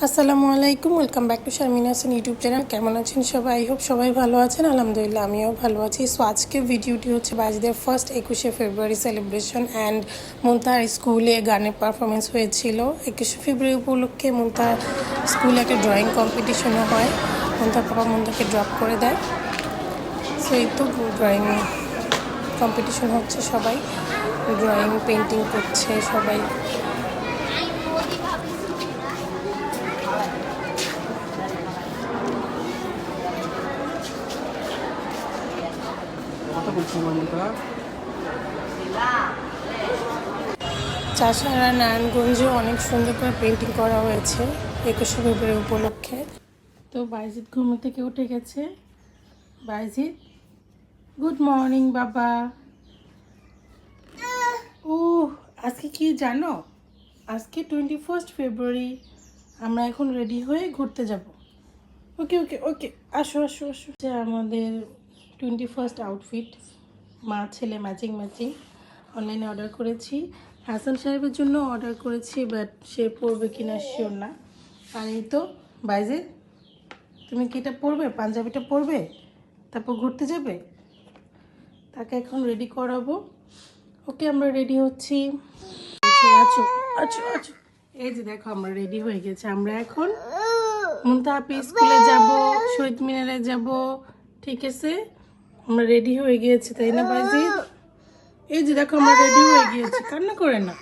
আসসালামু আলাইকুম, welcome back to Sharmin Hasan YouTube channel. কেমন আছেন সবাই? আই হোপ সবাই ভালো আছেন। আলহামদুলিল্লাহ আমিও ভালো আছি। সো আজকের ভিডিওটি হচ্ছে বাজিদের ফার্স্ট 21শে ফেব্রুয়ারি সেলিব্রেশন অ্যান্ড মুনতাহার স্কুলে গানের পারফরমেন্স হয়েছিল। 21শে ফেব্রুয়ারি উপলক্ষে মুনতাহার স্কুলে একটা ড্রয়িং কম্পিটিশনও হয়। মুনতাহার পাপা মুনতাহাকে ড্রপ করে দেয়। সো এই তো ড্রয়িং কম্পিটিশন হচ্ছে, সবাই ড্রয়িং পেন্টিং করছে সবাই। চাষারা নারায়ণগঞ্জে অনেক সুন্দর করে পেন্টিং করা হয়েছে 21শে ফেব্রুয়ারি উপলক্ষে। তো বাইজিৎ ঘুম থেকে উঠে গেছে। বাইজিৎ, গুড মর্নিং বাবা। ও আজকে কি জানো, আজকে 21 ফেব্রুয়ারি। আমরা এখন রেডি হয়ে ঘুরতে যাব। ওকে ওকে ওকে, আসো আসো আসো। আমাদের 21 আউটফিট, মা ছেলে ম্যাচিং ম্যাচিং অনলাইনে অর্ডার করেছি। হাসান সাহেবের জন্য অর্ডার করেছি, বাট সে পরবে কিনা শিওর না। আর এই তো বাইজিৎ, তুমি কি এটা পরবে? পাঞ্জাবিটা পরবে, তারপর ঘুরতে যাবে? তাকে এখন রেডি করাবো। ওকে, আমরা রেডি হচ্ছি। আচ্ছা আচ্ছা আচ্ছা, এই যে দেখো আমরা রেডি হয়ে গেছি। আমরা এখন মুনতাহা স্কুলে যাব, শহীদ মিনারে যাব। ঠিক আছে, আমরা রেডি হয়ে গিয়েছি, তাই না বাইজিৎ? এই যে দেখো আমরা রেডি হয়ে গিয়েছি, কান্না করে না।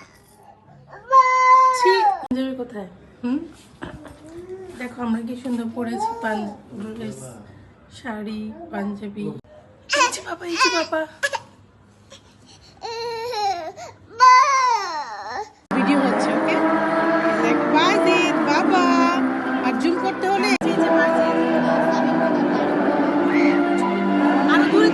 পাঞ্জাবি কোথায়? দেখো আমরা কি সুন্দর পরেছি, ড্রেস, শাড়ি, পাঞ্জাবি। এই যে বাবা, এই যে বাবা। ভিডিও হচ্ছে, ওকে? বাইজিৎ বাবা, আর জুম করতে হলে আরো দূরে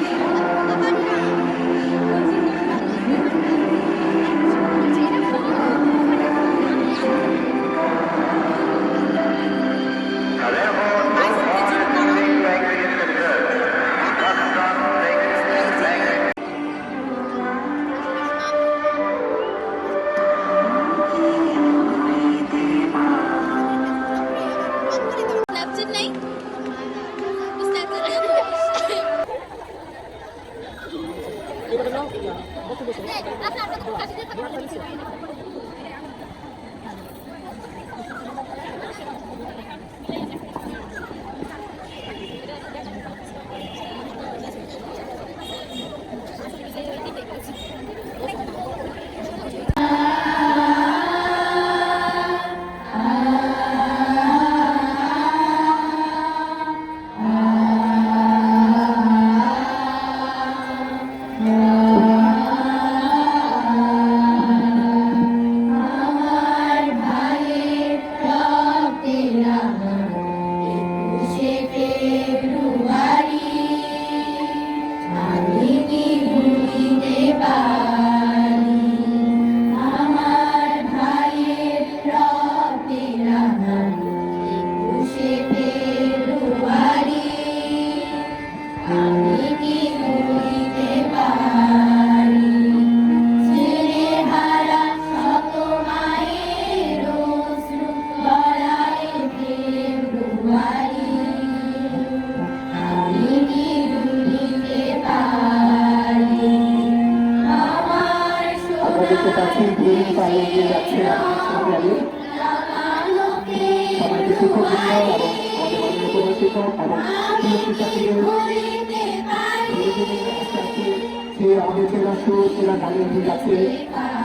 আমাদের সেরা সুর সেরা গানের কাছে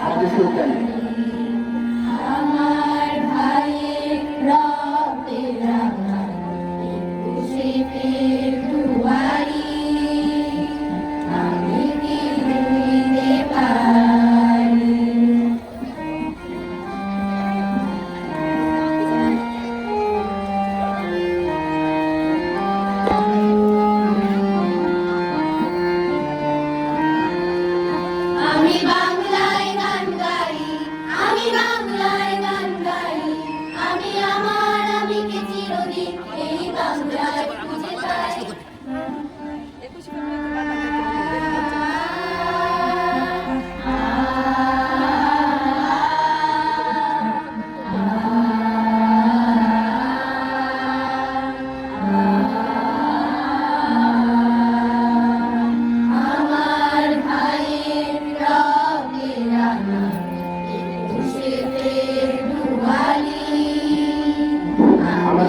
আমাদের সুর দেন। আমার ভাইয়ের রক্তে রাঙা 21শে ফেব্রুয়ারি, আমি কি ভুলিতে পারি? আমি বাংলায় গান গাই,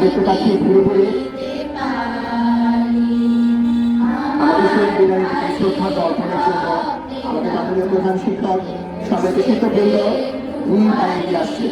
দেখতে পাচ্ছি ঘুরে ঘুরে আমাদের শহীদ বিনায়ক শ্রদ্ধা অর্পণের জন্য আমাদের মাননীয় প্রধান শিক্ষক সবাইকে শিক্ষকবৃন্দ ভূমি পায়ে এগিয়ে আসছে।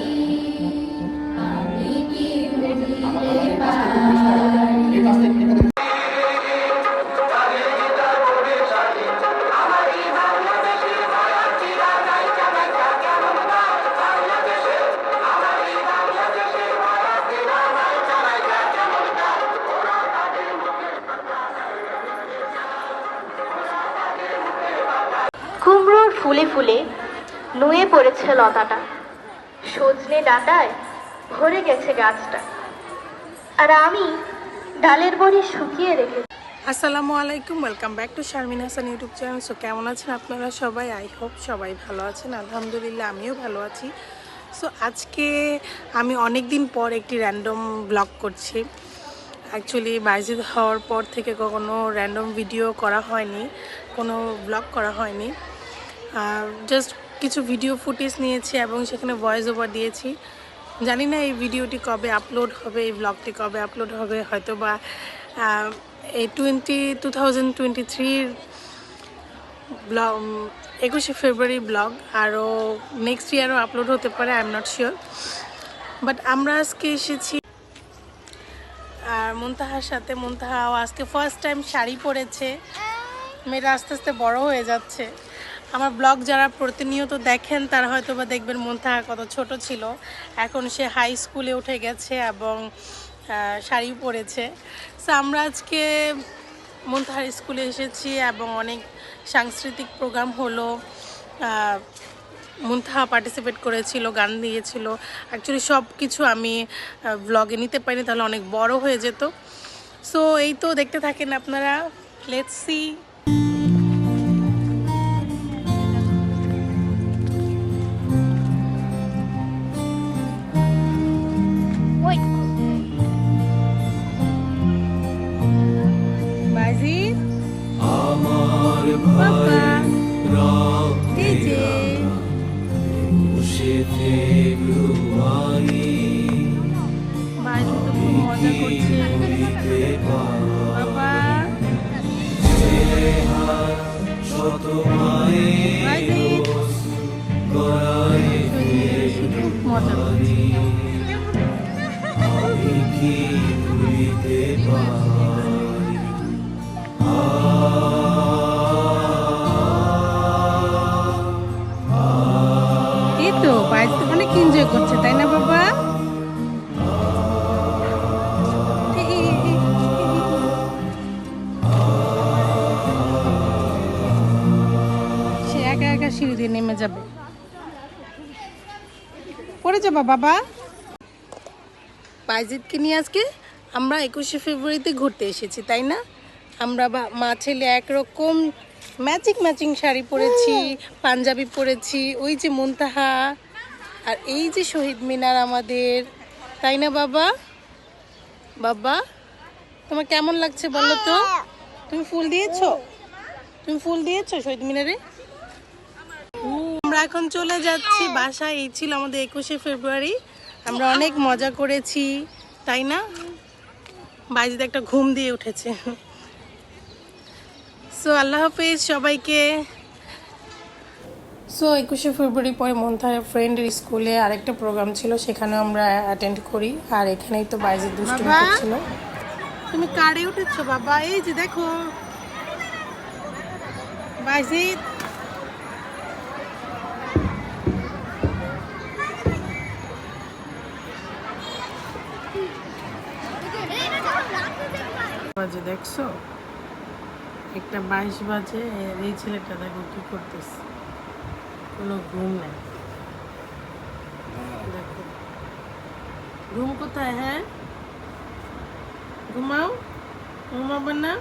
কুমড়োর ফুলে ফুলে নুয়ে পড়েছে লতাটা, সজনে ডাঁটায় ভরে গেছে গাছটা, আর আমি ডালের বড়ি শুকিয়ে রেখেছি। আসসালামু আলাইকুম, welcome back to Sharmin Hasan YouTube channel. So কেমন আছেন আপনারা সবাই? আই হোপ সবাই ভালো আছেন। আলহামদুলিল্লাহ আমিও ভালো আছি। সো আজকে আমি অনেক দিন পর একটি র্যান্ডম ব্লগ করছি। অ্যাকচুয়ালি বাইজিদ হওয়ার পর থেকে কখনো র্যান্ডম ভিডিও করা হয়নি, কোনো ব্লগ করা হয়নি। জাস্ট কিছু ভিডিও ফুটেজ নিয়েছি এবং সেখানে ভয়েস ওভার দিয়েছি। জানি না এই ভিডিওটি কবে আপলোড হবে, এই ব্লগটি কবে আপলোড হবে। হয়তো বা এই 2023 ব্লগ 21শে ফেব্রুয়ারি ব্লগ আরও নেক্সট ইয়ারও আপলোড হতে পারে, I am not sure. But আমরা আজকে এসেছি আর মুনতাহার সাথে। মুনতাহাও আজকে ফার্স্ট টাইম শাড়ি পরেছে। মেয়েরা আস্তে আস্তে বড় হয়ে যাচ্ছে। আমার ব্লগ যারা প্রতিনিয়ত দেখেন তারা হয়তো বা দেখবেন মুনতাহা কত ছোট ছিল, এখন সে হাই স্কুলে উঠে গেছে এবং শাড়ি পরেছে। সো আমরা আজকে মুনতাহার স্কুলে এসেছি এবং অনেক সাংস্কৃতিক প্রোগ্রাম হলো। মুনতাহা পার্টিসিপেট করেছিল, গান দিয়েছিল। অ্যাকচুয়ালি সব কিছু আমি ব্লগে নিতে পারিনি, তাহলে অনেক বড় হয়ে যেত। সো এই তো দেখতে থাকেন আপনারা, লেটস সি। আমার ভাই রাতে ফেব্রুয়ারি মজা করছে বাবা। শত মায়ের গড়াই ফেব্রুয়ারি আমি কি ভুলিতে পারি। এই তো বাইরে অনেক এনজয় করছে, তাই না বাবা? সে একা একা সিঁড়ি দিয়ে নেমে যাবে, পড়ে যাবা বাবা। বাইজিদকে নিয়ে আজকে আমরা 21শে ফেব্রুয়ারিতে ঘুরতে এসেছি, তাই না? আমরা মা ছেলে একরকম ম্যাচিং শাড়ি পরেছি, পাঞ্জাবি পরেছি। ওই যে মুনতাহা আর এই যে শহীদ মিনার আমাদের, তাই না বাবা? বাবা তোমার কেমন লাগছে বলো তো? তুমি ফুল দিয়েছো? তুমি ফুল দিয়েছো শহীদ মিনারে? আমরা এখন চলে যাচ্ছি বাসায়। এই ছিল আমাদের 21শে ফেব্রুয়ারি। আমরা অনেক মজা করেছি, তাই না? বাইজিদ একটা ঘুম দিয়ে উঠেছে। সো আল্লাহ হাফেজ সবাইকে। সো 21শে ফেব্রুয়ারি পরে মুনতাহার ফ্রেন্ডের স্কুলে আরেকটা প্রোগ্রাম ছিল, সেখানেও আমরা অ্যাটেন্ড করি। আর এখানেই তো বাইজিদ দুষ্টুমি করছিল। তুমি কারে উঠেছো বাবা? এই যে দেখো বাইজিদ। বাজে দেখছো, 1:22 বাজে। এই ছেলেটা দেখো কি করতেছে, কোনো ঘুম নেই। দেখো ঘুম কোথায়? হ্যাঁ ঘুমাও, ঘুমাবো না?